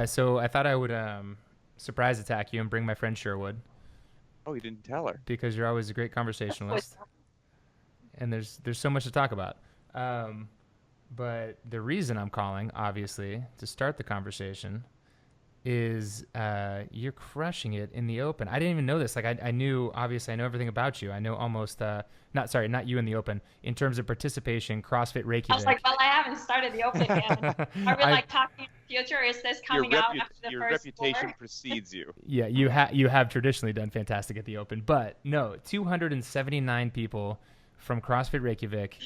So I thought I would surprise attack you and bring my friend Sherwood Oh, you didn't tell her. because you're always a great conversationalist, and there's so much to talk about. Um, but the reason I'm calling, obviously, to start the conversation is you're crushing it in the open. I didn't even know this. Like I knew, obviously, I know everything about you. I know almost, not you in the open. In terms of participation, CrossFit I was like, Reykjavik. well, I haven't started the open yet. Are we I like talking in the future? Is this Your coming out after the your first reputation four? precedes you. Yeah, you have traditionally done fantastic at the open, but no, 279 people from CrossFit Reykjavik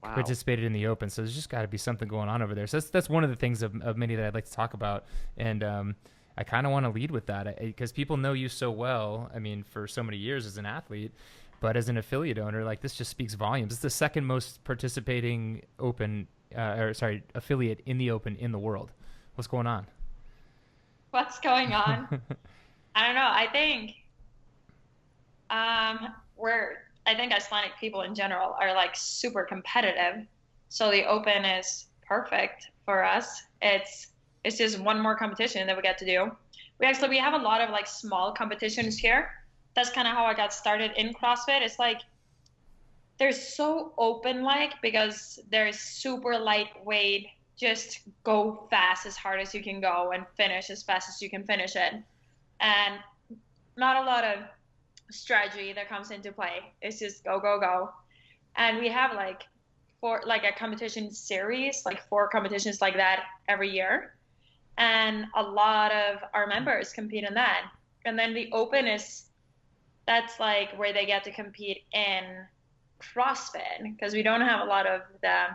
Wow. participated in the open. So there's just got to be something going on over there. So that's one of the things of many that I'd like to talk about, and I kind of want to lead with that because people know you so well. I mean, for so many years as an athlete, but as an affiliate owner, like this just speaks volumes. It's the second most participating open, or sorry, affiliate in the open in the world. What's going on? What's going on? I don't know. I think Icelandic people in general are like super competitive. So the open is perfect for us. It's just one more competition that we get to do. We have a lot of like small competitions here. That's kind of how I got started in CrossFit. It's like they're so open like because they're super lightweight, just go fast as hard as you can go and finish as fast as you can finish it. And not a lot of strategy that comes into play. It's just go, go, go. And we have like a competition series, like four competitions like that every year. And a lot of our members compete in that. And then the open is that's like where they get to compete in CrossFit because we don't have a lot of the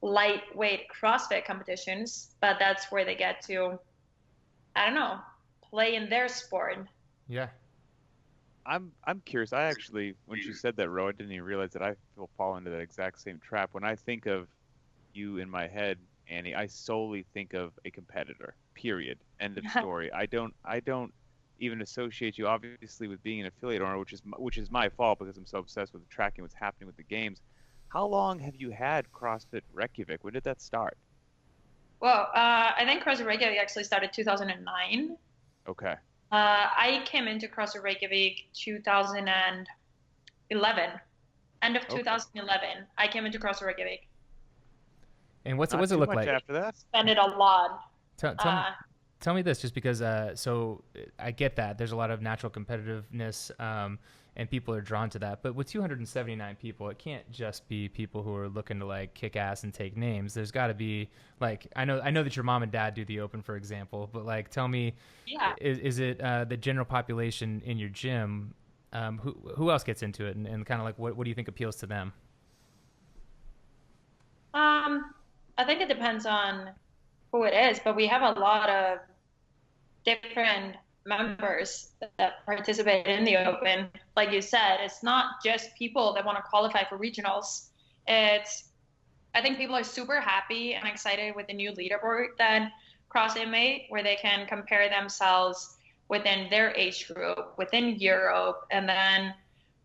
lightweight CrossFit competitions, but that's where they get to, I don't know, play in their sport. Yeah. I'm curious. I actually, when she said that, Ro, I didn't even realize that I will fall into that exact same trap. When I think of you in my head, Annie, I solely think of a competitor. Period. End of story. I don't even associate you obviously with being an affiliate owner, which is my fault because I'm so obsessed with tracking what's happening with the games. How long have you had CrossFit Reykjavik? When did that start? Well, I think CrossFit Reykjavik actually started 2009. Okay. I came into CrossFit Reykjavik 2011, end of Okay. 2011. I came into CrossFit Reykjavik. And Not what's it too look much like? after that. Spent it a lot. Tell, tell me Uh, tell me this, just because I get that there's a lot of natural competitiveness, and people are drawn to that. But with 279 people, it can't just be people who are looking to like kick ass and take names. There's got to be like I know that your mom and dad do the open, for example. But like, tell me, yeah. is it the general population in your gym? Who else gets into it, and kind of like what do you think appeals to them? I think it depends on who it is, but we have a lot of different members that participate in the open. Like you said, it's not just people that want to qualify for regionals. It's I think people are super happy and excited with the new leaderboard that CrossFit made, where they can compare themselves within their age group, within Europe, and then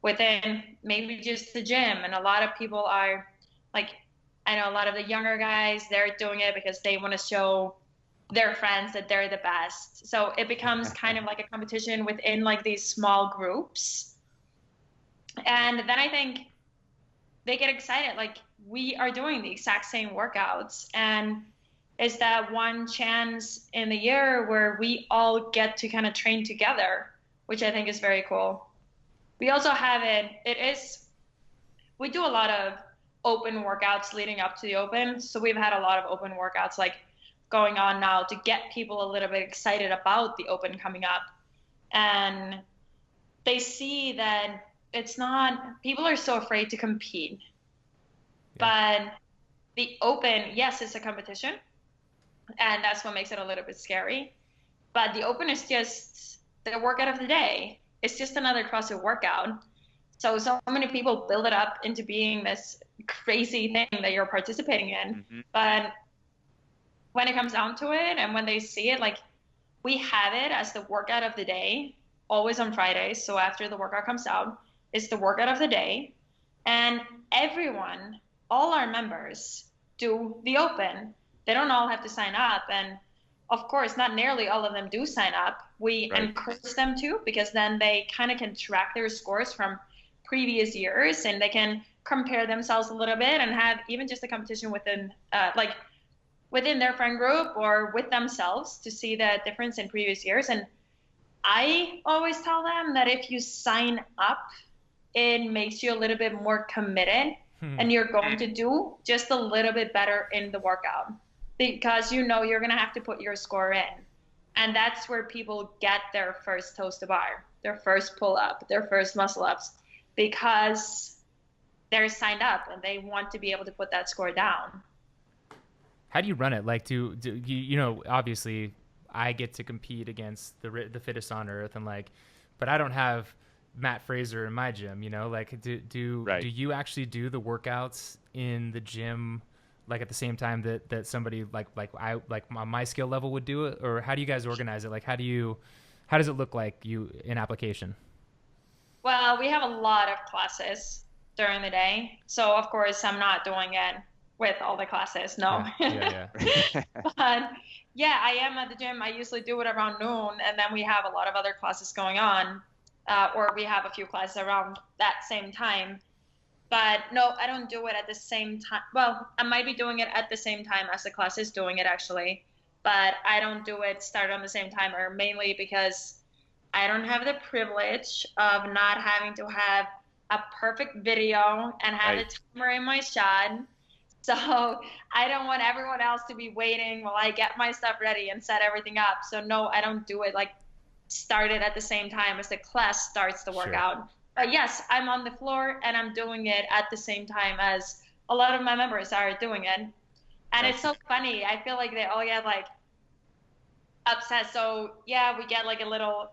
within maybe just the gym. And a lot of people are like, I know a lot of the younger guys, they're doing it because they want to show their friends that they're the best. So it becomes kind of like a competition within like these small groups. And then I think they get excited like we are doing the exact same workouts and is that one chance in the year where we all get to kind of train together, which I think is very cool. We also have we do a lot of open workouts leading up to the open, so we've had a lot of open workouts like going on now to get people a little bit excited about the open coming up, and they see that it's not people are so afraid to compete. Yeah. But the open, yes, it's a competition, and that's what makes it a little bit scary. But the open is just the workout of the day. It's just another CrossFit workout. So many people build it up into being this crazy thing that you're participating in. Hmm. But when it comes down to it and when they see it, like we have it as the workout of the day, always on Fridays. So after the workout comes out, it's the workout of the day. And everyone, all our members do the open. They don't all have to sign up. And of course, not nearly all of them do sign up. We Right. encourage them to, because then they kind of can track their scores from previous years, and they can compare themselves a little bit and have even just a competition within like within their friend group or with themselves to see the difference in previous years. And I always tell them that if you sign up, it makes you a little bit more committed, and you're going to do just a little bit better in the workout, because you know you're going to have to put your score in. And that's where people get their first toes to bar, their first pull up, their first muscle ups, because they're signed up and they want to be able to put that score down. How do you run it? Like, do you know, obviously I get to compete against the fittest on earth, and like, but I don't have Matt Fraser in my gym, you know, like do you actually do the workouts in the gym, like at the same time that somebody like on my skill level would do it? Or how do you guys organize it? Like, how does it look like you in application? Well, we have a lot of classes during the day. So of course I'm not doing it with all the classes. No. Yeah. But yeah, I am at the gym. I usually do it around noon, and then we have a lot of other classes going on. Or we have a few classes around that same time. But no, I don't do it at the same time. Well, I might be doing it at the same time as the class is doing it, actually. But I don't do it start on the same time, or mainly because I don't have the privilege of not having to have a perfect video and have Right. the timer in my shot. So I don't want everyone else to be waiting while I get my stuff ready and set everything up. So no, I don't do it like started at the same time as the class starts the workout. But yes, I'm on the floor and I'm doing it at the same time as a lot of my members are doing it. And it's so funny. I feel like they all get like upset. So yeah, we get like a little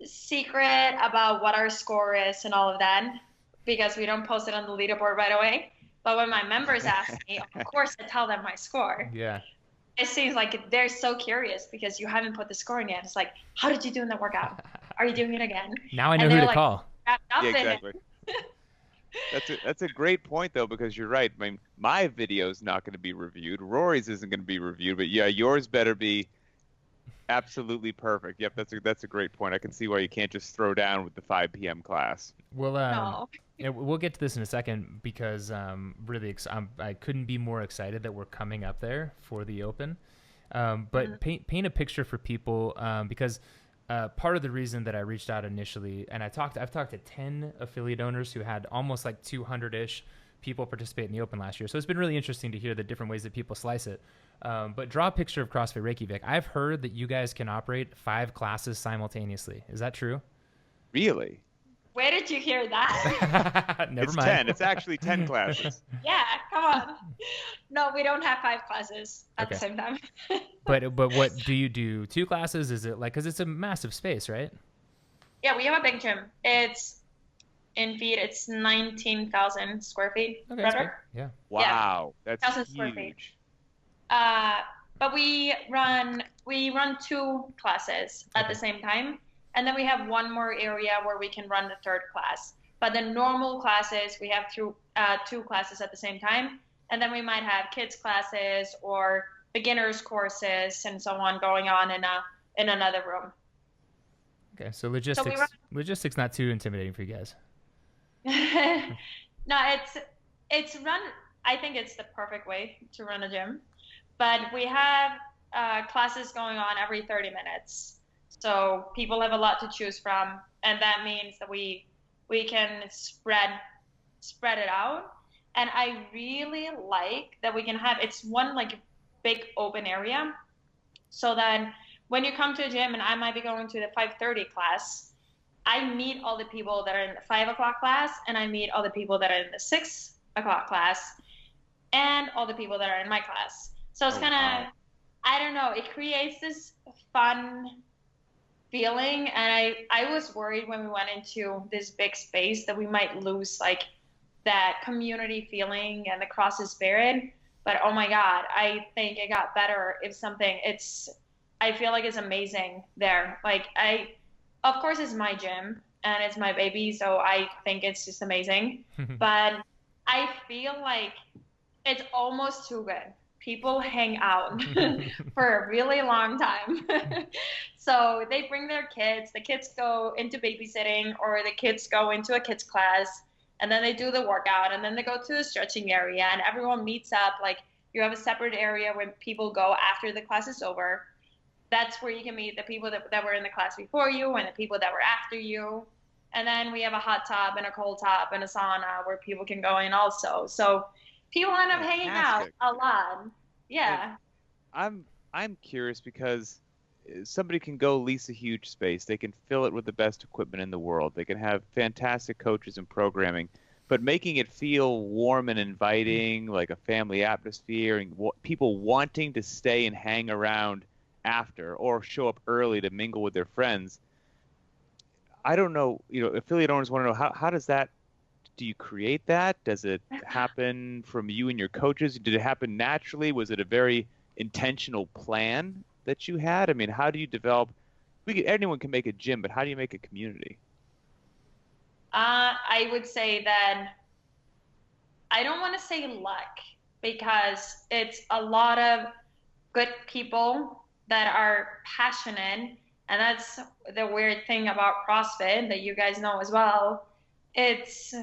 secret about what our score is and all of that, because we don't post it on the leaderboard right away. But when my members ask me, of course I tell them my score. Yeah. It seems like they're so curious because you haven't put the score in yet. It's like, how did you do in that workout? Are you doing it again? Now I know who to call. Wrapped up Yeah, in it. exactly. That's a great point though, because you're right. I mean, my video's not going to be reviewed. Rory's isn't going to be reviewed, but yeah, yours better be absolutely perfect. Yep, that's a great point. I can see why you can't just throw down with the 5 p.m. class. Well, No. yeah, we'll get to this in a second, because really I couldn't be more excited that we're coming up there for the Open. But paint a picture for people, because part of the reason that I reached out initially, and I've talked to 10 affiliate owners who had almost like 200-ish people participate in the Open last year. So it's been really interesting to hear the different ways that people slice it. But draw a picture of CrossFit Reykjavik. I've heard that you guys can operate 5 classes simultaneously. Is that true? Really? Where did you hear that? Never It's mind. 10. It's actually 10 classes. Yeah, come on. No, we don't have 5 classes at the Okay. same time. But what do you do? 2 classes? Is it like, because it's a massive space, right? Yeah, we have a big gym. It's in feet. It's 19,000 square feet. Okay, that's Rather. good. Yeah. Wow, that's 1,000 square feet. huge. But we run 2 classes at the same time, and then we have one more area where we can run the 3rd class. But the normal classes, we have 2 classes at the same time, and then we might have kids classes or beginners courses and so on going on in another room. Okay, so logistics not too intimidating for you guys. No, it's run. I think it's the perfect way to run a gym, but we have classes going on every 30 minutes, so people have a lot to choose from, and that means that we can spread it out. And I really like that we can have, it's one like big open area, so that when you come to a gym and I might be going to the 5:30 class, I meet all the people that are in the 5 o'clock class, and I meet all the people that are in the 6 o'clock class, and all the people that are in my class. So it's kind of, wow. I don't know, it creates this fun feeling. And I was worried when we went into this big space that we might lose like that community feeling and the CrossFit spirit. But oh my God, I think it got better. I feel like it's amazing there. Like of course it's my gym and it's my baby, so I think it's just amazing. But I feel like it's almost too good. people hang out for a really long time. So they bring their kids, the kids go into babysitting or the kids go into a kids class, and then they do the workout, and then they go to the stretching area, and everyone meets up. Like, you have a separate area where people go after the class is over. That's where you can meet the people that were in the class before you and the people that were after you. And then we have a hot tub and a cold tub and a sauna where people can go in also. So people end up hanging out a lot. Yeah. I'm curious because somebody can go lease a huge space. They can fill it with the best equipment in the world. They can have fantastic coaches and programming, but making it feel warm and inviting, like a family atmosphere, and people wanting to stay and hang around after or show up early to mingle with their friends. I don't know, affiliate owners want to know how does that, do you create that? Does it happen from you and your coaches? Did it happen naturally? Was it a very intentional plan that you had? I mean, how do you develop, anyone can make a gym, but how do you make a community? I would say that I don't want to say luck, because it's a lot of good people that are passionate. And that's the weird thing about CrossFit that you guys know as well. It's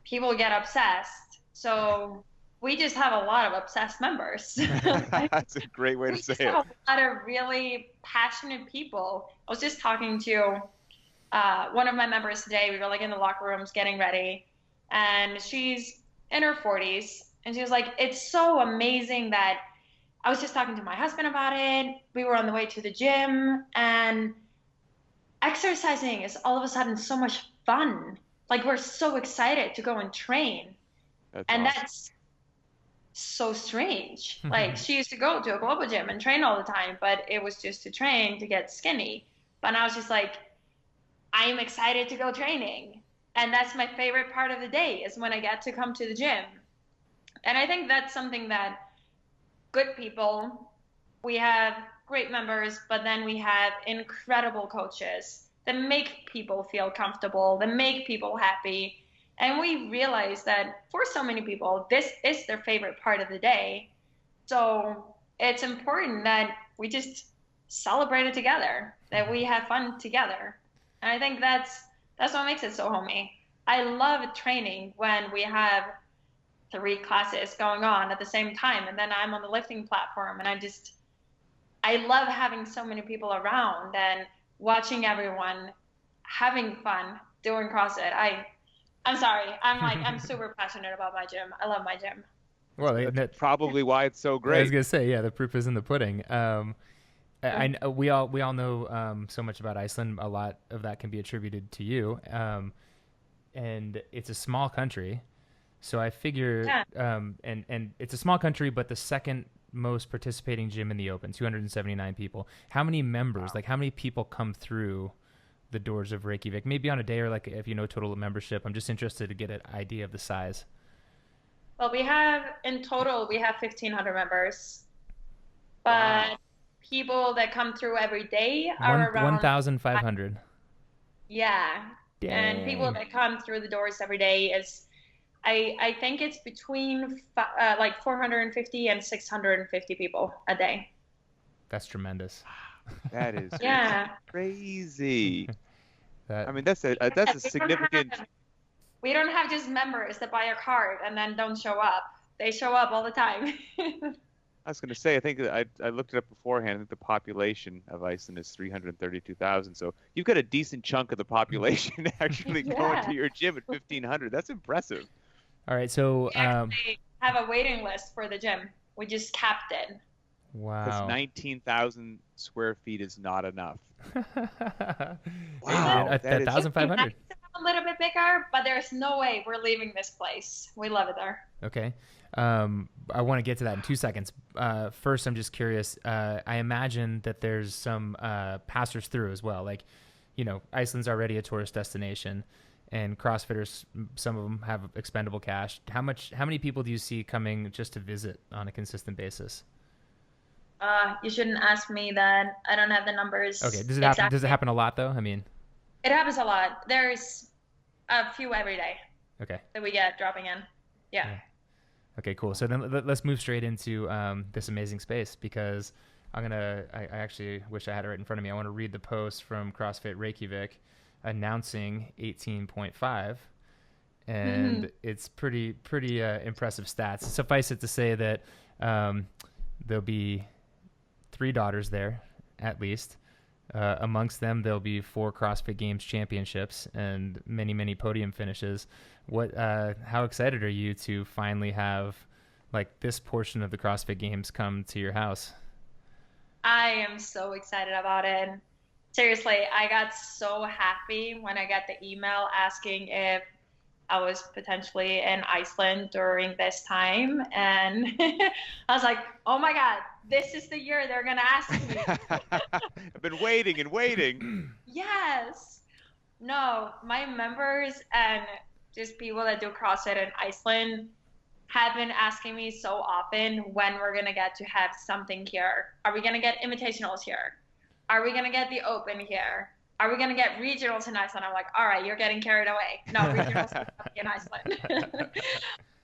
people get obsessed. So we just have a lot of obsessed members. That's a great way to say it. A lot of really passionate people. I was just talking to one of my members today. We were like in the locker rooms getting ready, and she's in her 40s, and she was like, it's so amazing that I was just talking to my husband about it. We were on the way to the gym, and exercising is all of a sudden so much fun. Like, we're so excited to go and train. That's so strange. Like, she used to go to a global gym and train all the time, but it was just to train to get skinny. But I was just like, I am excited to go training. And that's my favorite part of the day, is when I get to come to the gym. And I think that's something that good people, we have great members, but then we have incredible coaches that make people feel comfortable, that make people happy. And we realize that for so many people, this is their favorite part of the day. So it's important that we just celebrate it together, that we have fun together. And I think that's what makes it so homey. I love training when we have 3 classes going on at the same time, and then I'm on the lifting platform, and I love having so many people around and watching everyone having fun doing CrossFit. I'm sorry, I'm super passionate about my gym. I love my gym. Well, that's probably why it's so great. I was gonna say, yeah, the proof is in the pudding. We all know so much about Iceland. A lot of that can be attributed to you, and it's a small country. So I figure, and it's a small country, but the second most participating gym in the Open, 279 people. How many members, like how many people come through the doors of Reykjavik? Maybe on a day, or like if you know total membership. I'm just interested to get an idea of the size. Well, in total, we have 1,500 members. But people that come through every day are around 1,500. Yeah. Dang. And people that come through the doors every day is, I think it's between like 450 and 650 people a day. That's tremendous. That is crazy. That's a significant. We don't have just members that buy a card and then don't show up. They show up all the time. I was going to say, I think I looked it up beforehand. I think the population of Iceland is 332,000. So you've got a decent chunk of the population actually going to your gym at 1,500. That's impressive. All right, so we actually have a waiting list for the gym. We just capped it. Wow. Because 19,000 square feet is not enough. Wow. 1,500. A little bit bigger, but there's no way we're leaving this place. We love it there. Okay. I want to get to that in 2 seconds. First, I'm just curious. I imagine that there's some passers through as well. Like, Iceland's already a tourist destination, and CrossFitters, some of them have expendable cash. How many people do you see coming just to visit on a consistent basis? You shouldn't ask me that. I don't have the numbers. Okay. Does it happen? Does it happen a lot though? I mean, it happens a lot. There's a few every day. Okay. That we get dropping in. Yeah. Okay, cool. So then let's move straight into this amazing space, because I actually wish I had it right in front of me. I want to read the post from CrossFit Reykjavik announcing 18.5, and it's pretty impressive stats. Suffice it to say that there'll be 3 daughters there, at least. Amongst them, there'll be 4 CrossFit Games championships and many podium finishes. How excited are you to finally have like this portion of the CrossFit Games come to your house? I am so excited about it. Seriously, I got so happy when I got the email asking if I was potentially in Iceland during this time. And I was like, oh my God, this is the year they're going to ask me. I've been waiting and waiting. Yes. No, my members and just people that do CrossFit in Iceland have been asking me so often when we're going to get to have something here. Are we going to get invitationals here? Are we going to get the open here? Are we going to get regionals in Iceland? I'm like, all right, you're getting carried away. No, regionals in Iceland.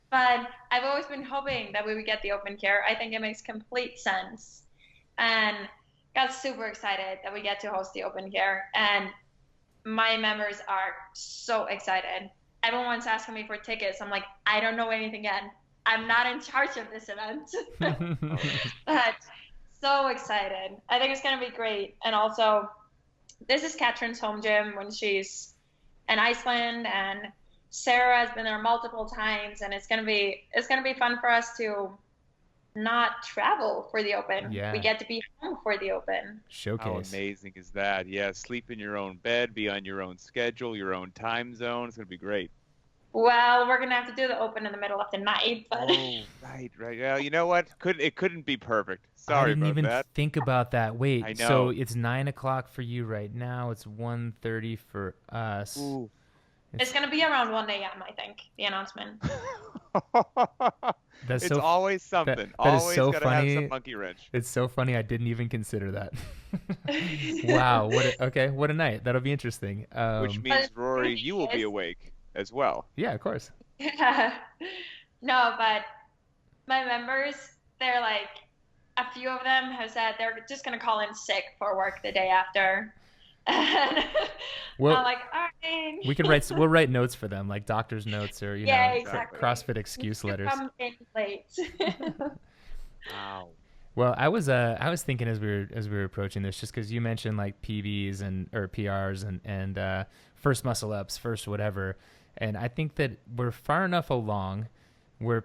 But I've always been hoping that we would get the open here. I think it makes complete sense. And got super excited that we get to host the open here. And my members are so excited. Everyone's asking me for tickets. I'm like, I don't know anything yet. I'm not in charge of this event. But so excited. I think it's going to be great. And also, this is Katrин's home gym when she's in Iceland, and Sarah has been there multiple times, and it's gonna be fun for us to not travel for the open. Yeah. We get to be home for the open. Showcase. How amazing is that? Yeah, sleep in your own bed, be on your own schedule, your own time zone. It's gonna be great. Well, we're gonna have to do the open in the middle of the night, but Oh, right. Yeah, you know what? It couldn't be perfect. I Sorry didn't about even that. think about that. Wait, I know. so it's 9:00 for you right now. It's 1:30 for us. Ooh. it's gonna be around 1 a.m. I think the announcement. That's It's so always something. that is Always so gotta have funny. some monkey wrench. It's so funny. I didn't even consider that. Wow. What a night. That'll be interesting. Which means, Rory, you will be awake as well. Yeah, of course. Yeah. No, but my members, they're like, a few of them have said they're just going to call in sick for work the day after. And Well, I'm like, all right. we'll write notes for them, like doctor's notes or, Yeah, know, exactly. CrossFit excuse letters. Come in late. Wow. Well, I was thinking as we were approaching this, just because you mentioned like PBs or PRs and first muscle ups, first whatever, and I think that we're far enough along where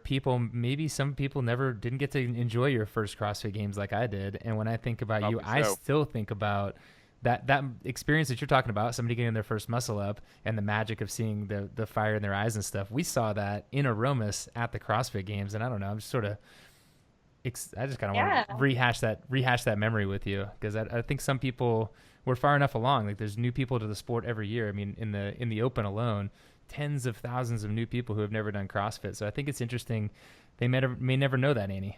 maybe some people never didn't get to enjoy your first CrossFit Games like I did, and when I think about you, I still think about that experience that you're talking about, somebody getting their first muscle up and the magic of seeing the fire in their eyes and stuff. We saw that in Aromas at the CrossFit Games, and I don't know, I'm just sort of. I just kind of want to rehash that memory with you, because I think some people we're far enough along. Like there's new people to the sport every year. I mean, in the open alone, tens of thousands of new people who have never done CrossFit. So I think it's interesting. They may never know that, Annie.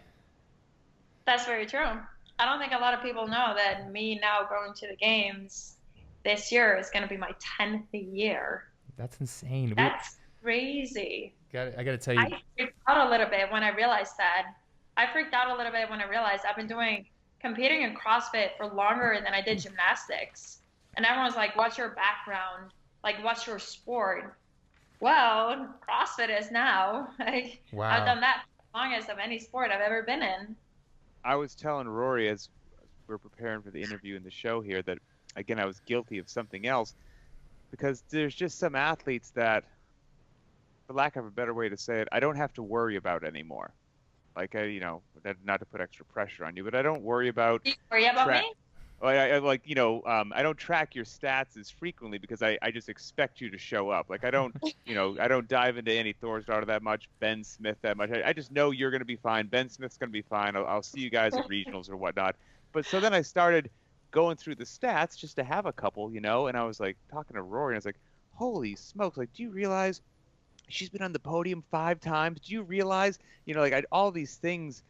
That's very true. I don't think a lot of people know that me now going to the games this year is going to be my 10th year. That's insane. That's crazy. I got to tell you. I freaked out a little bit when I realized that. I've been competing in CrossFit for longer than I did gymnastics. And everyone's like, what's your background? Like, what's your sport? Well, CrossFit is now. Wow. I've done that the longest of any sport I've ever been in. I was telling Rory as we're preparing for the interview and the show here that, again, I was guilty of something else, because there's just some athletes that, for lack of a better way to say it, I don't have to worry about anymore. Like, not to put extra pressure on you, but I don't worry about. Do you worry about me? I don't track your stats as frequently, because I just expect you to show up. Like I don't dive into Annie Thorsdottir that much, Ben Smith that much. I just know you're going to be fine. Ben Smith's going to be fine. I'll see you guys at regionals or whatnot. But so then I started going through the stats just to have a couple, and I was like talking to Rory, and I was like, holy smokes, like, do you realize she's been on the podium 5 times? Do you realize, all these things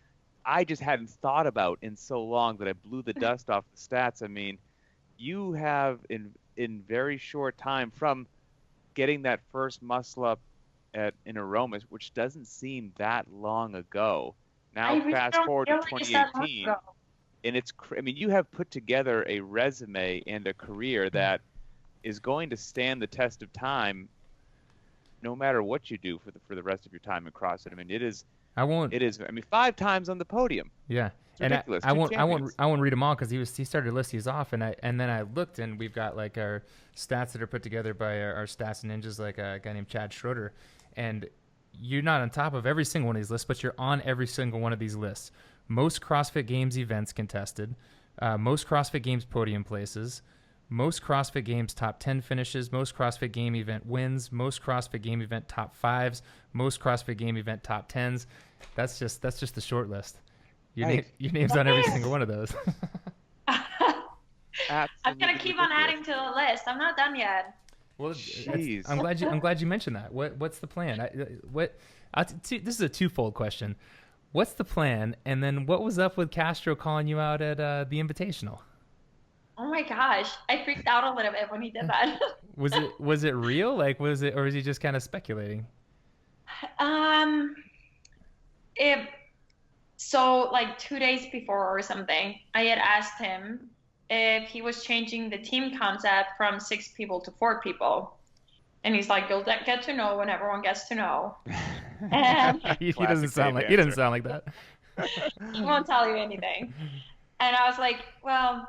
I just hadn't thought about in so long that I blew the dust off the stats. I mean, you have in very short time, from getting that first muscle up in Aromas, which doesn't seem that long ago. I Now really fast don't forward to feel like it's that long 2018, ago. and I mean, you have put together a resume and a career that is going to stand the test of time, no matter what you do for the rest of your time in CrossFit. I mean, I won't. it is. I mean, 5 times on the podium. Yeah, It's and ridiculous. I Two won't. champions. I won't read them all because he started to list these off, and then I looked, and we've got like our stats that are put together by our stats ninjas, like a guy named Chad Schroeder, and you're not on top of every single one of these lists, but you're on every single one of these lists. Most CrossFit Games events contested, most CrossFit Games podium places, most CrossFit Games top 10 finishes, most CrossFit Game event wins, most CrossFit Game event top 5s, most CrossFit Game event top 10s. That's just the short list. Right. Your name's on every single one of those. I'm Absolutely gonna keep on ridiculous. adding to the list. I'm not done yet. Well, Jeez. I'm glad you mentioned that. What's the plan? This is a twofold question. What's the plan? And then what was up with Castro calling you out at the Invitational? Oh my gosh, I freaked out a little bit when he did that. Was it real? Like, was it, or was he just kind of speculating? um, if so, like 2 days before or something, I had asked him if he was changing the team concept from 6 people to 4 people, and he's like, "You'll get to know when everyone gets to know." And he Classic doesn't sound Dave like answer. that. he won't tell you anything. And I was like, well,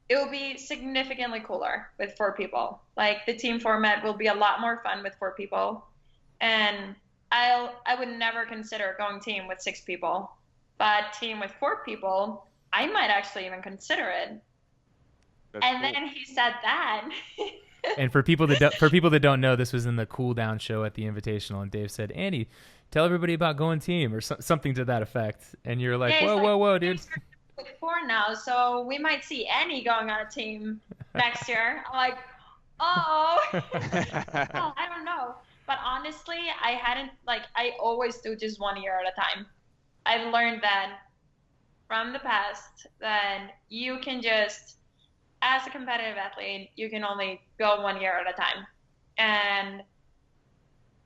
it will be significantly cooler with 4 people. Like the team format will be a lot more fun with 4 people. And I would never consider going team with 6 people, but team with 4 people, I might actually even consider it. That's And cool. then he said that. And for people that don't know, this was in the cool down show at the Invitational, and Dave said, "Andy, tell everybody about going team," or something to that effect. And you're like, Yeah, he's whoa, dude. with 4 now, so we might see Annie going on a team next year. I'm like, oh, well, I don't know. But honestly, I always do just 1 year at a time. I've learned that from the past that you can just, as a competitive athlete, you can only go 1 year at a time. And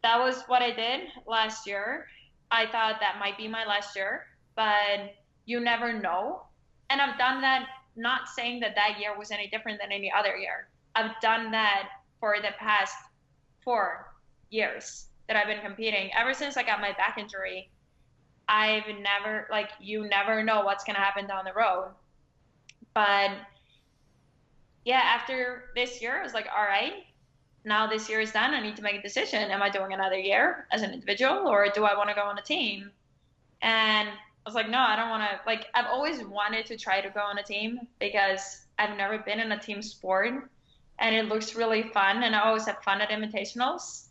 that was what I did last year. I thought that might be my last year, but you never know. And I've done that, not saying that that year was any different than any other year. I've done that for the past 4 years that I've been competing. Ever since I got my back injury, I've never, you never know what's going to happen down the road. But yeah, after this year, I was like, all right, now this year is done. I need to make a decision. Am I doing another year as an individual, or do I want to go on a team? And I was like, no, I don't want to. I've always wanted to try to go on a team because I've never been in a team sport, and it looks really fun, and I always have fun at invitationals.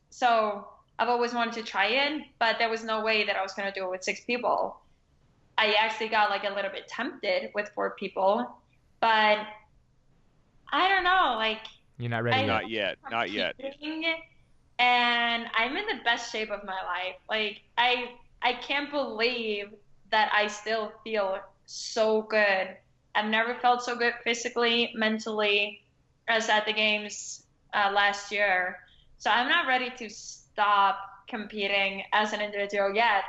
So I've always wanted to try it, but there was no way that I was going to do it with 6 people. I actually got a little bit tempted with 4 people, but I don't know, You're not ready yet. Not yet. And I'm in the best shape of my life. I can't believe that I still feel so good. I've never felt so good physically, mentally, as at the games last year. So I'm not ready to stop competing as an individual yet.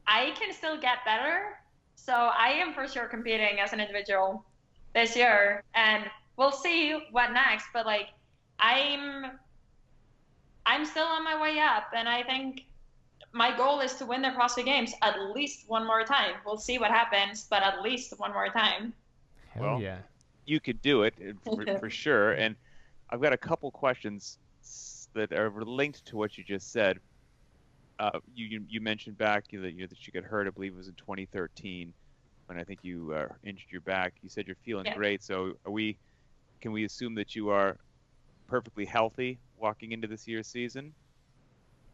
I can still get better. So I am for sure competing as an individual this year, and we'll see what next. But I'm still on my way up, and I think my goal is to win the CrossFit Games at least one more time. We'll see what happens, but at least one more time. Hell Well, yeah. You could do it for sure. And I've got a couple questions that are linked to what you just said. You mentioned back that you got hurt, I believe it was in 2013, when I think you injured your back. You said you're feeling great. So can we assume that you are perfectly healthy walking into this year's season?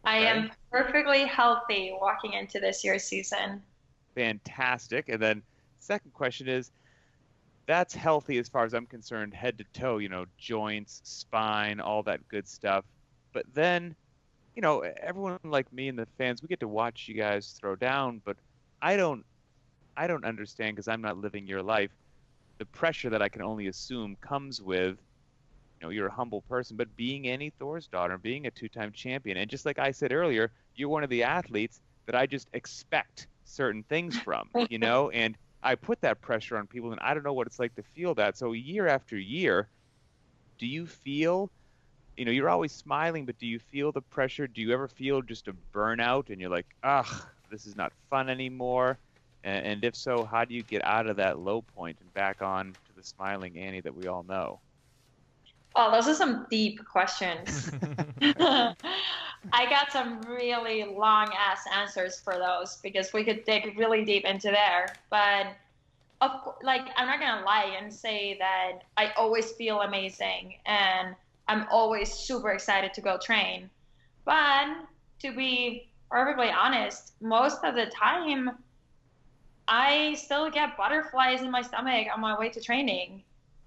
I am perfectly healthy walking into this year's season. Fantastic. And then second question is, that's healthy as far as I'm concerned, head to toe, joints, spine, all that good stuff. But then, everyone like me and the fans, we get to watch you guys throw down, but I don't understand, because I'm not living your life, the pressure that I can only assume comes with, you're a humble person, but being Annie Thor's daughter, being a two-time champion, and just like I said earlier, you're one of the athletes that I just expect certain things from, and I put that pressure on people, and I don't know what it's like to feel that. So year after year, do you feel, you're always smiling, but do you feel the pressure? Do you ever feel just a burnout and you're like, ugh, this is not fun anymore? And if so, how do you get out of that low point and back on to the smiling Annie that we all know? Oh, those are some deep questions. I got some really long ass answers for those because we could dig really deep into there. But I'm not gonna lie and say that I always feel amazing and I'm always super excited to go train. But to be perfectly honest, most of the time I still get butterflies in my stomach on my way to training.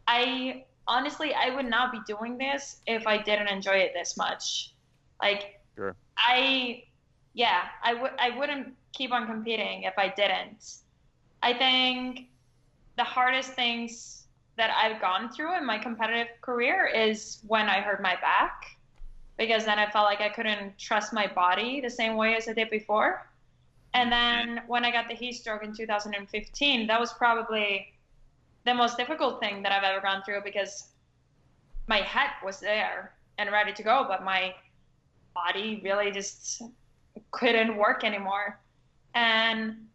I honestly, I would not be doing this if I didn't enjoy it this much. Like, Sure. I wouldn't keep on competing if I didn't. I think the hardest things that I've gone through in my competitive career is when I hurt my back, because then I felt like I couldn't trust my body the same way as I did before. And then when I got the heat stroke in 2015, that was probably the most difficult thing that I've ever gone through because my head was there and ready to go, but my body really just couldn't work anymore. And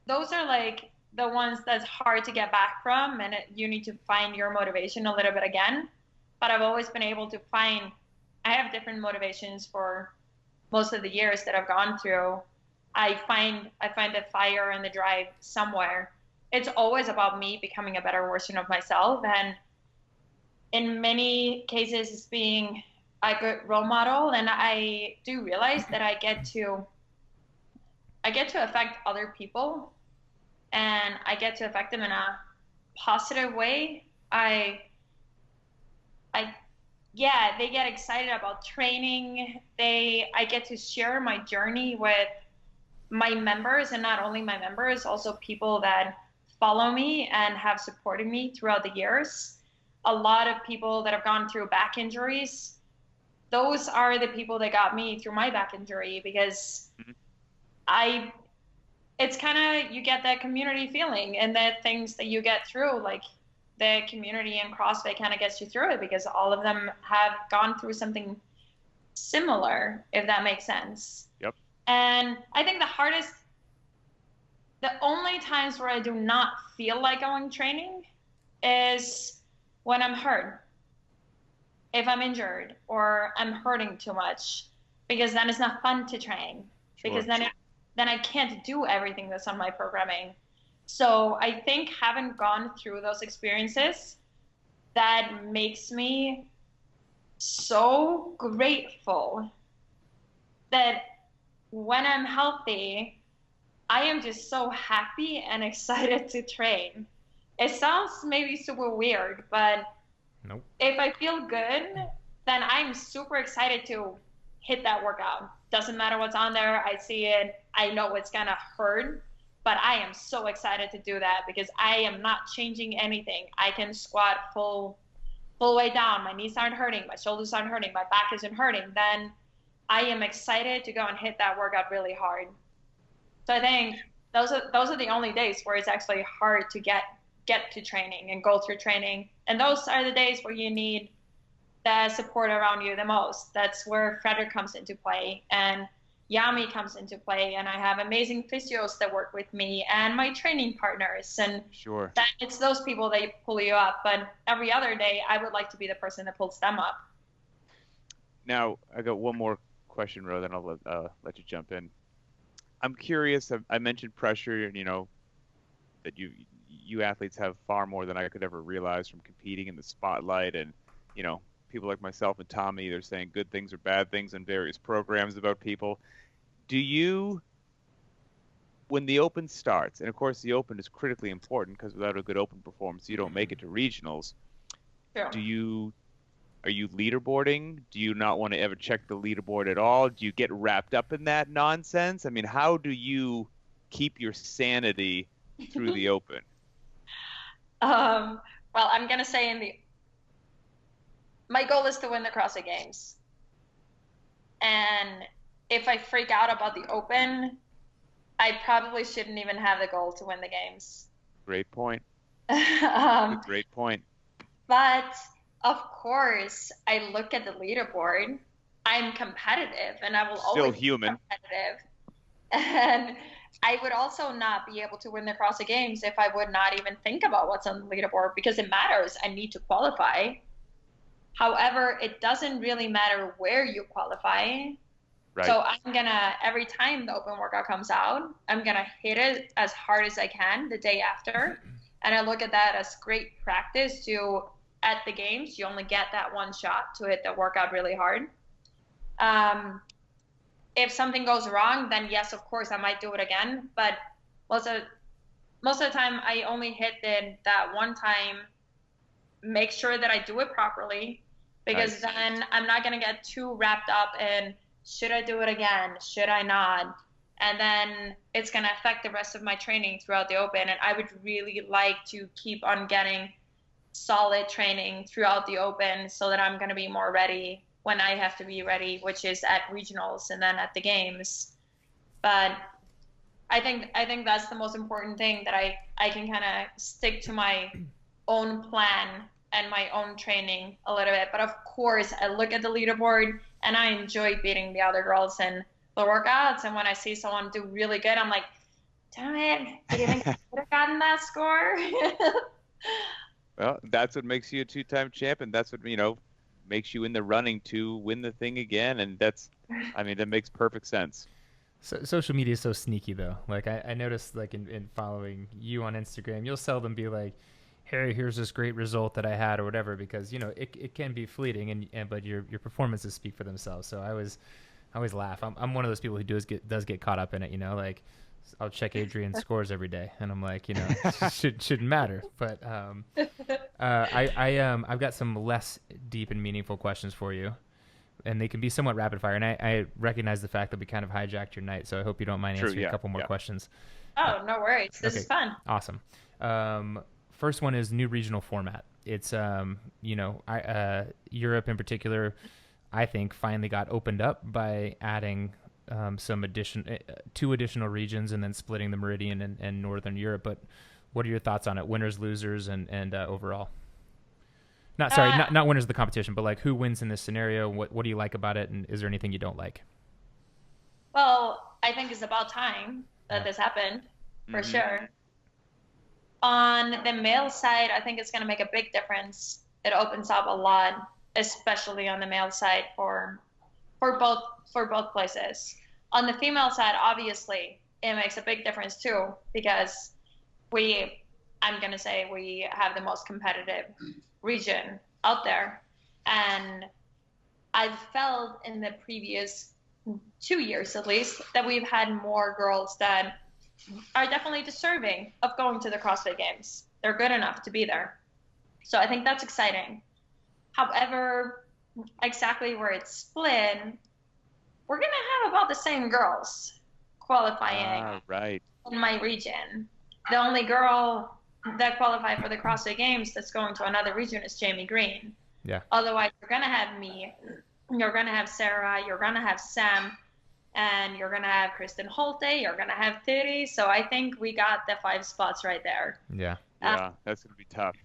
those are like the ones that's hard to get back from, and you need to find your motivation a little bit again. But I've always been able to I have different motivations for most of the years that I've gone through. I find the fire and the drive somewhere. It's always about me becoming a better version of myself, and in many cases it's being a good role model. And I do realize that I get to affect other people, and I get to affect them in a positive way. Yeah, they get excited about training. I get to share my journey with my members, and not only my members, also people that follow me and have supported me throughout the years. A lot of people that have gone through back injuries, those are the people that got me through my back injury, because it's kind of, you get that community feeling, and the things that you get through, like the community in CrossFit kind of gets you through it because all of them have gone through something similar, if that makes sense. Yep. And I think the only times where I do not feel like going training is when I'm hurt, if I'm injured or I'm hurting too much, because then it's not fun to train. Sure. Because then I can't do everything that's on my programming. So I think having gone through those experiences, that makes me so grateful that when I'm healthy, I am just so happy and excited to train. It sounds maybe super weird, but nope. If I feel good, then I'm super excited to hit that workout. Doesn't matter what's on there. I see it. I know it's gonna hurt, but I am so excited to do that because I am not changing anything. I can squat full way down. My knees aren't hurting. My shoulders aren't hurting. My back isn't hurting. Then I am excited to go and hit that workout really hard. So I think those are the only days where it's actually hard to get to training and go through training. And those are the days where you need the support around you the most. That's where Frederick comes into play, and Yami comes into play, and I have amazing physios that work with me and my training partners, and sure, it's those people that pull you up. But every other day I would like to be the person that pulls them up. Now I got one more question, Ro, then I'll let you jump in. I'm curious, I mentioned pressure, that you athletes have far more than I could ever realize from competing in the spotlight, and people like myself and Tommy, they're saying good things or bad things in various programs about people. Do you, when the Open starts, and of course the Open is critically important because without a good Open performance, you don't make it to regionals. Sure. Are you leaderboarding? Do you not want to ever check the leaderboard at all? Do you get wrapped up in that nonsense? I mean, how do you keep your sanity through the Open? Well, I'm going to say my goal is to win the CrossFit Games. And if I freak out about the Open, I probably shouldn't even have the goal to win the games. Great point. um, Great point. but of course, I look at the leaderboard. I'm competitive, and I will Still always human. be competitive. And I would also not be able to win the CrossFit Games if I would not even think about what's on the leaderboard, because it matters. I need to qualify. However, it doesn't really matter where you qualify. Right. So I'm gonna, every time the open workout comes out, I'm gonna hit it as hard as I can the day after. And I look at that as great practice to, at the games, you only get that one shot to hit the workout really hard. If something goes wrong, then yes, of course, I might do it again. But most of the time, I only hit that one time, make sure that I do it properly, because then I'm not going to get too wrapped up in, should I do it again? Should I not? And then it's going to affect the rest of my training throughout the Open. And I would really like to keep on getting solid training throughout the Open so that I'm going to be more ready when I have to be ready, which is at regionals and then at the games. But I think that's the most important thing, that I can kind of stick to my own plan and my own training a little bit. But of course, I look at the leaderboard and I enjoy beating the other girls in the workouts. And when I see someone do really good, I'm like, damn it, I didn't could have gotten that score. Well, that's what makes you a two-time champion. That's what, makes you in the running to win the thing again. And that makes perfect sense. So, social media is so sneaky, though. Like, I noticed, like, in following you on Instagram, you'll seldom be like, hey, here's this great result that I had or whatever, because, it can be fleeting, but your performances speak for themselves. So I always laugh. I'm one of those people who does get caught up in it, like, I'll check Adrian's scores every day, and I'm like, it shouldn't matter. But I've got some less deep and meaningful questions for you, and they can be somewhat rapid fire. And I recognize the fact that we kind of hijacked your night, so I hope you don't mind answering a couple more questions. Oh, no worries. This is fun. Awesome. First one is new regional format. It's Europe in particular, I think, finally got opened up by adding two additional regions and then splitting the Meridian and Northern Europe. But what are your thoughts on it? Winners, losers, and overall? Not winners of the competition, but like, who wins in this scenario? What do you like about it, and is there anything you don't like? Well, I think it's about time that this happened, for sure. On the male side, I think it's going to make a big difference. It opens up a lot, especially on the male side for both places. On the female side, obviously, it makes a big difference too, because I'm going to say we have the most competitive region out there. And I've felt in the previous 2 years, at least, that we've had more girls that are definitely deserving of going to the CrossFit Games. They're good enough to be there. So I think that's exciting. However, exactly where it's split, we're going to have about the same girls qualifying in my region. The only girl that qualified for the CrossFit Games that's going to another region is Jamie Green. Yeah. Otherwise, you're going to have me, you're going to have Sarah, you're going to have Sam, and you're going to have Kristen Holte, you're going to have Thierry. So I think we got the 5 spots right there. Yeah. Yeah, that's going to be tough.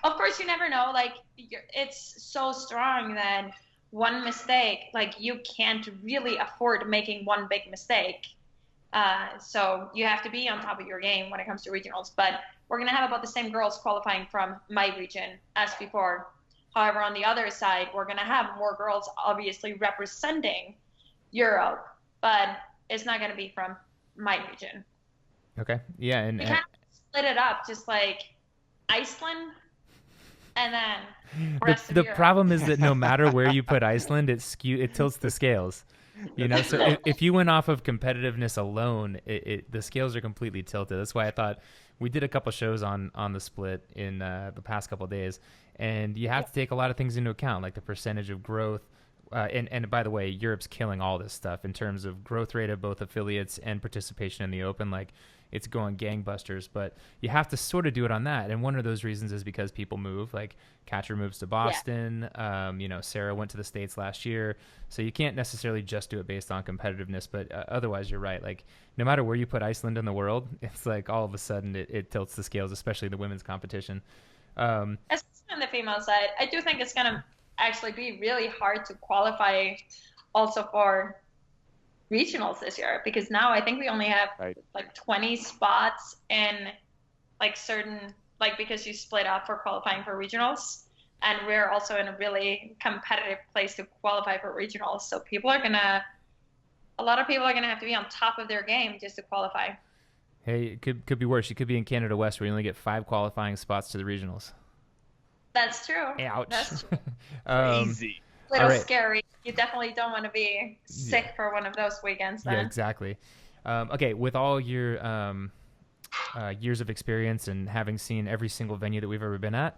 Of course, you never know. Like, it's so strong that one mistake, like, you can't really afford making one big mistake. So you have to be on top of your game when it comes to regionals. But we're going to have about the same girls qualifying from my region as before. However, on the other side, we're going to have more girls obviously representing Europe, but it's not going to be from my region. Okay. Yeah. And we kind of split it up, just like Iceland and then the problem is that no matter where you put Iceland, it tilts the scales. So if you went off of competitiveness alone, the scales are completely tilted. That's why I thought we did a couple shows on the split in the past couple of days, and you have to take a lot of things into account, like the percentage of growth, and by the way, Europe's killing all this stuff in terms of growth rate of both affiliates and participation in the Open. Like, it's going gangbusters, but you have to sort of do it on that. And one of those reasons is because people move. Like, Catcher moves to Boston. Yeah. Sarah went to the States last year. So you can't necessarily just do it based on competitiveness, but otherwise you're right. Like, no matter where you put Iceland in the world, it's like all of a sudden it tilts the scales, especially the women's competition. Especially on the female side, I do think it's going to actually be really hard to qualify also for regionals this year, because now I think we only have like 20 spots in like certain, like, because you split up for qualifying for regionals, and we're also in a really competitive place to qualify for regionals. So a lot of people are gonna have to be on top of their game just to qualify. Hey, it could be worse. You could be in Canada West where you only get 5 qualifying spots to the regionals. That's true. Ouch. That's true. Crazy. Little scary. You definitely don't want to be sick for one of those weekends then. Yeah, exactly. Okay, with all your years of experience and having seen every single venue that we've ever been at,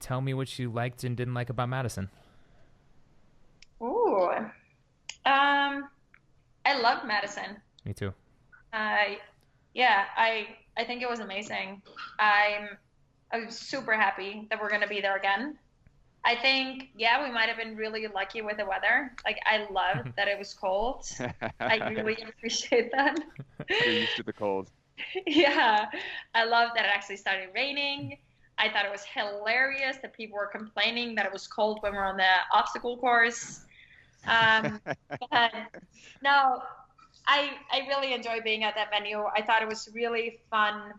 tell me what you liked and didn't like about Madison. Ooh. I loved Madison. Me too. Yeah, I think it was amazing. I was super happy that we're going to be there again. I think, we might have been really lucky with the weather. Like, I loved that it was cold. I really appreciate that. You're used to the cold. Yeah. I love that it actually started raining. I thought it was hilarious that people were complaining that it was cold when we were on the obstacle course. But no, I really enjoy being at that venue. I thought it was really fun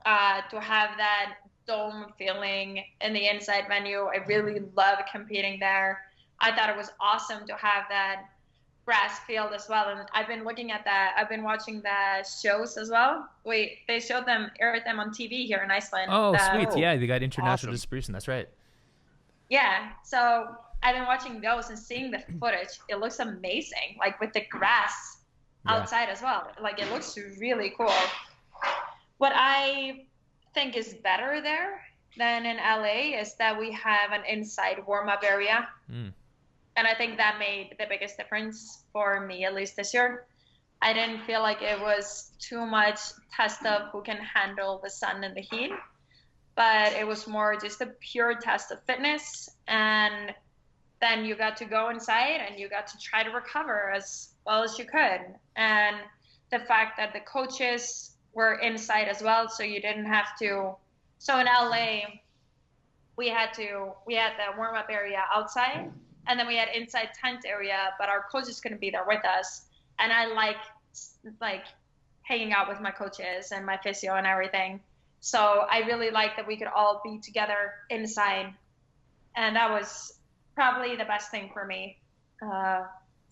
to have that dome feeling in the inside venue. I really love competing there. I thought it was awesome to have that grass field as well. And I've been looking at that. I've been watching the shows as well. They aired them on TV here in Iceland. Oh, sweet. Yeah, they got international distribution. That's right. Yeah. So I've been watching those and seeing the footage. It looks amazing, like with the grass outside as well. Like, it looks really cool. What I think is better there than in LA is that we have an inside warm-up area. And I think that made the biggest difference for me, at least this year. I didn't feel like it was too much test of who can handle the sun and the heat, but it was more just a pure test of fitness. And then you got to go inside and you got to try to recover as well as you could. And the fact that the coaches were inside as well, so you didn't have to. So in LA, we had the warm-up area outside, and then we had inside tent area, but our coaches couldn't be there with us. And I like hanging out with my coaches and my physio and everything. So I really like that we could all be together inside, and that was probably the best thing for me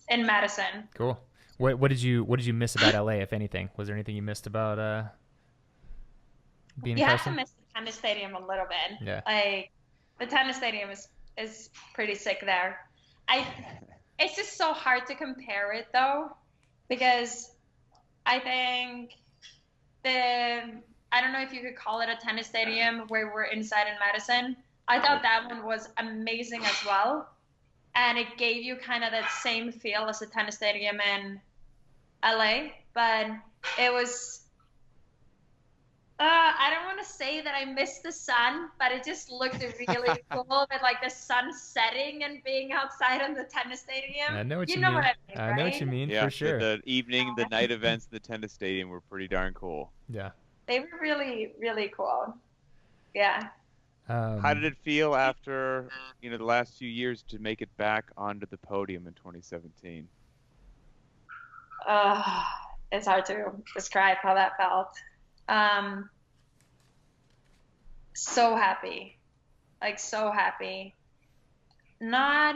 in Madison. Cool. What did you miss about LA, if anything? Was there anything you missed about being in Carson? You have to miss the tennis stadium a little bit. Yeah. Like, the tennis stadium is pretty sick there. It's just so hard to compare it though, because I think I don't know if you could call it a tennis stadium where we're inside in Madison. I thought that one was amazing as well. And it gave you kind of that same feel as a tennis stadium in LA, but it was, I don't want to say that I missed the sun, but it just looked really cool with like the sun setting and being outside in the tennis stadium. I know what you know mean. what I mean, I know what you mean, for sure. The night events in the tennis stadium were pretty darn cool. Yeah. They were really, really cool. Yeah. How did it feel after, the last few years to make it back onto the podium in 2017? It's hard to describe how that felt. So happy, like so happy. Not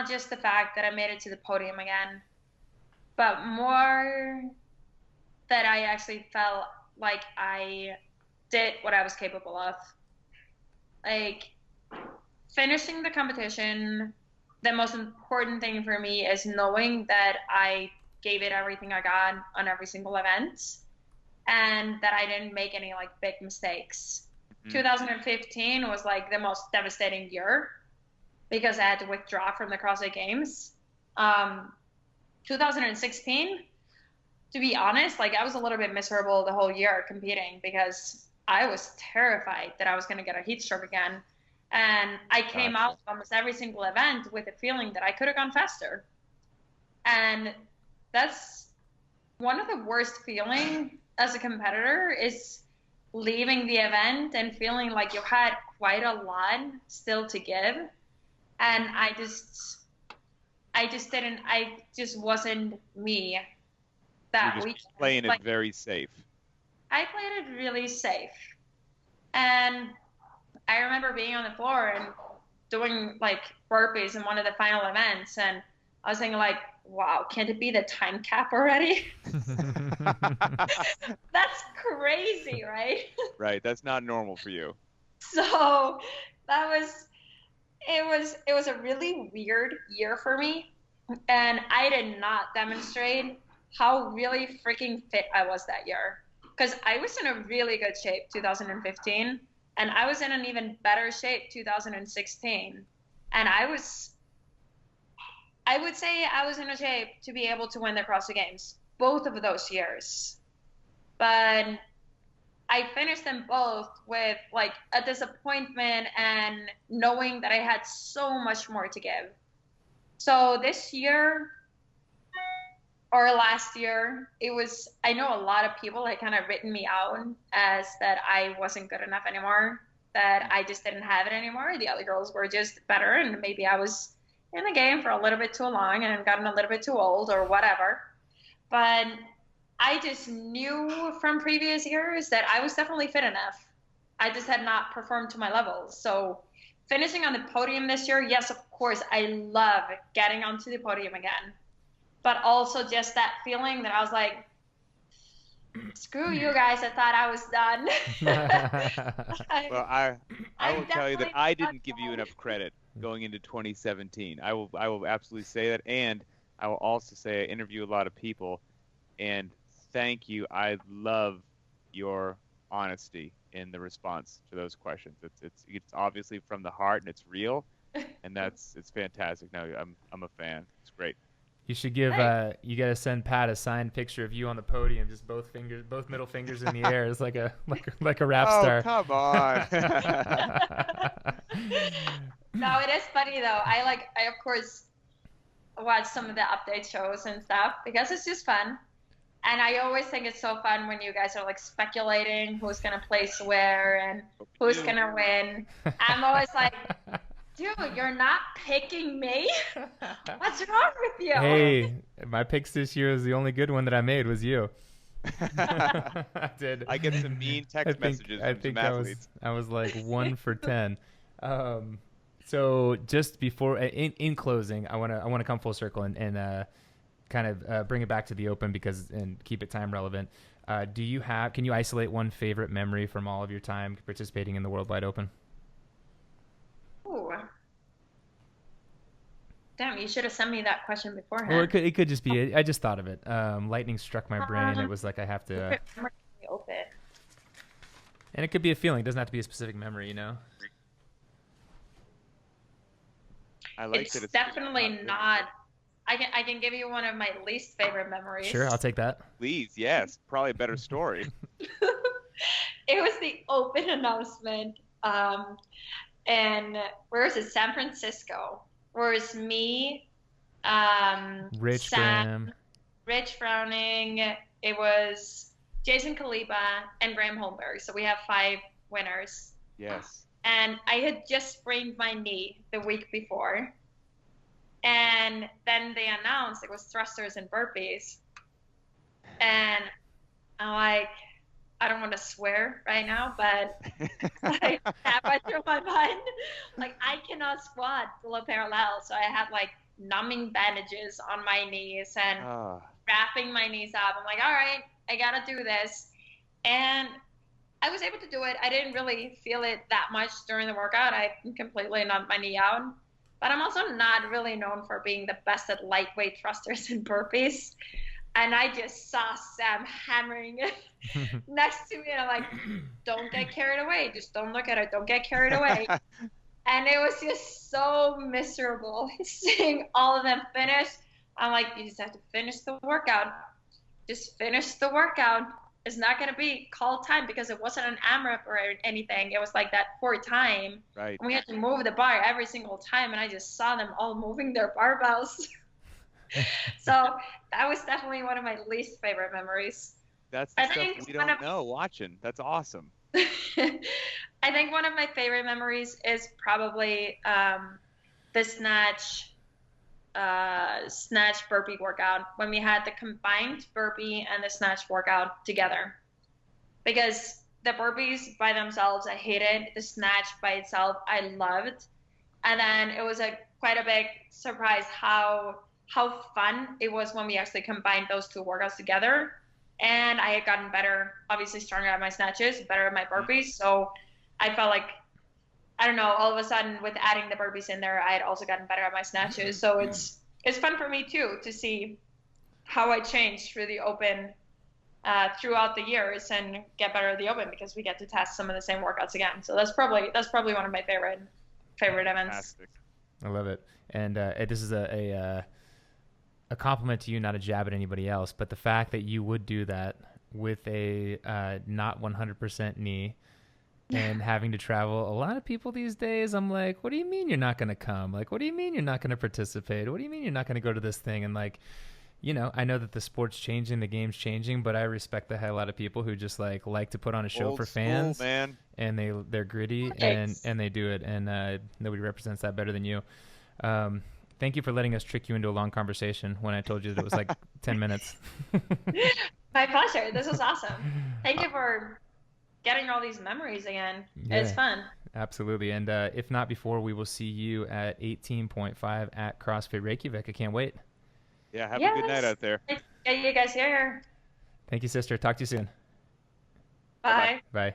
just the fact that I made it to the podium again, but more that I actually felt like I did what I was capable of. Like, finishing the competition, the most important thing for me is knowing that I gave it everything I got on every single event, and that I didn't make any like big mistakes. 2015 was like the most devastating year because I had to withdraw from the CrossFit Games. 2016, to be honest, like I was a little bit miserable the whole year competing because I was terrified that I was going to get a heat stroke again. And I came out of almost every single event with a feeling that I could have gone faster. And that's one of the worst feelings as a competitor, is leaving the event and feeling like you had quite a lot still to give. And I just wasn't me that You're week. just playing it very safe. I played it really safe. And I remember being on the floor and doing like burpees in one of the final events, and I was thinking like, wow, can't it be the time cap already? That's crazy, right? Right, that's not normal for you. So it was a really weird year for me, and I did not demonstrate how really freaking fit I was that year, because I was in a really good shape 2015, and I was in an even better shape 2016, and I would say I was in a shape to be able to win the CrossFit Games both of those years. But I finished them both with like a disappointment and knowing that I had so much more to give. So this year or last year, I know a lot of people had kind of written me out as that I wasn't good enough anymore, that I just didn't have it anymore. The other girls were just better, and maybe I was in the game for a little bit too long and gotten a little bit too old or whatever. But I just knew from previous years that I was definitely fit enough. I just had not performed to my levels. So finishing on the podium this year, yes, of course, I love getting onto the podium again. But also just that feeling that I was like, screw you guys, I thought I was done. Well, I will tell you that I didn't give you enough credit going into 2017. I will absolutely say that, and I will also say I interview a lot of people, and thank you. I love your honesty in the response to those questions. It's obviously from the heart and it's real, and it's fantastic. No, I'm a fan. It's great. You should give you gotta send Pat a signed picture of you on the podium, just both middle fingers in the air. It's like a rap star. Oh, come on. No, it is funny though. I of course watch some of the update shows and stuff because it's just fun. And I always think it's so fun when you guys are like speculating who's gonna place where and who's gonna win. I'm always like, dude, you're not picking me? What's wrong with you? Hey, my picks this year is the only good one that I made was you. I did. I get some mean text messages from some athletes. I was like 1 for 10. So just before, in closing, I want to come full circle and kind of bring it back to the Open and keep it time relevant. Can you isolate one favorite memory from all of your time participating in the Worldwide Open? Ooh. Damn, you should have sent me that question beforehand. Or it could just be, I just thought of it. Lightning struck my brain. It was like I have to. Open. And it could be a feeling. It doesn't have to be a specific memory, you know? I like it's that it's definitely not. I can give you one of my least favorite memories. Sure, I'll take that. Please, yes. Probably a better story. It was the Open announcement. And where is it? San Francisco. Where it's me, Rich Graham, Rich Frowning. It was Jason Kaliba and Graham Holmberg. So we have 5 winners. Yes. And I had just sprained my knee the week before. And then they announced it was thrusters and burpees. And I'm like, I don't want to swear right now, but I have went through my mind. Like, I cannot squat below parallel. So I had like numbing bandages on my knees and wrapping my knees up. I'm like, all right, I got to do this. And I was able to do it. I didn't really feel it that much during the workout. I completely knocked my knee out. But I'm also not really known for being the best at lightweight thrusters and burpees. And I just saw Sam hammering it next to me. And I'm like, don't get carried away. Just don't look at it. Don't get carried away. And it was just so miserable seeing all of them finish. I'm like, you just have to finish the workout. Just finish the workout. It's not going to be called time because it wasn't an AMRAP or anything. It was like that for time. Right. And we had to move the bar every single time. And I just saw them all moving their barbells. So that was definitely one of my least favorite memories. That's the stuff we don't know watching. That's awesome. I think one of my favorite memories is probably the snatch burpee workout, when we had the combined burpee and the snatch workout together. Because the burpees by themselves I hated, the snatch by itself I loved. And then it was quite a big surprise how fun it was when we actually combined those two workouts together. And I had gotten better, obviously stronger at my snatches, better at my burpees. So I felt like, I don't know, all of a sudden with adding the burpees in there, I had also gotten better at my snatches. So it's fun for me too to see how I changed through the open throughout the years and get better at the open, because we get to test some of the same workouts again. So that's probably one of my favorite events. Fantastic. I love it. And this is a compliment to you, not a jab at anybody else, but the fact that you would do that with a not 100% knee and having to travel. A lot of people these days, I'm like, what do you mean you're not going to come? Like, what do you mean you're not going to participate? What do you mean you're not going to go to this thing? And like, you know, I know that the sport's changing, the game's changing, but I respect the hell out of people who just like to put on a show Old for school, fans, man. and they're gritty and they do it, and nobody represents that better than you. Thank you for letting us trick you into a long conversation when I told you that it was like 10 minutes. My pleasure. This was awesome. Thank you for getting all these memories again. Yeah, it's fun. Absolutely. And if not before, we will see you at 18.5 at CrossFit Reykjavik. I can't wait. Yeah, have a good night out there. Yeah, you guys here. Thank you, sister. Talk to you soon. Bye. Bye.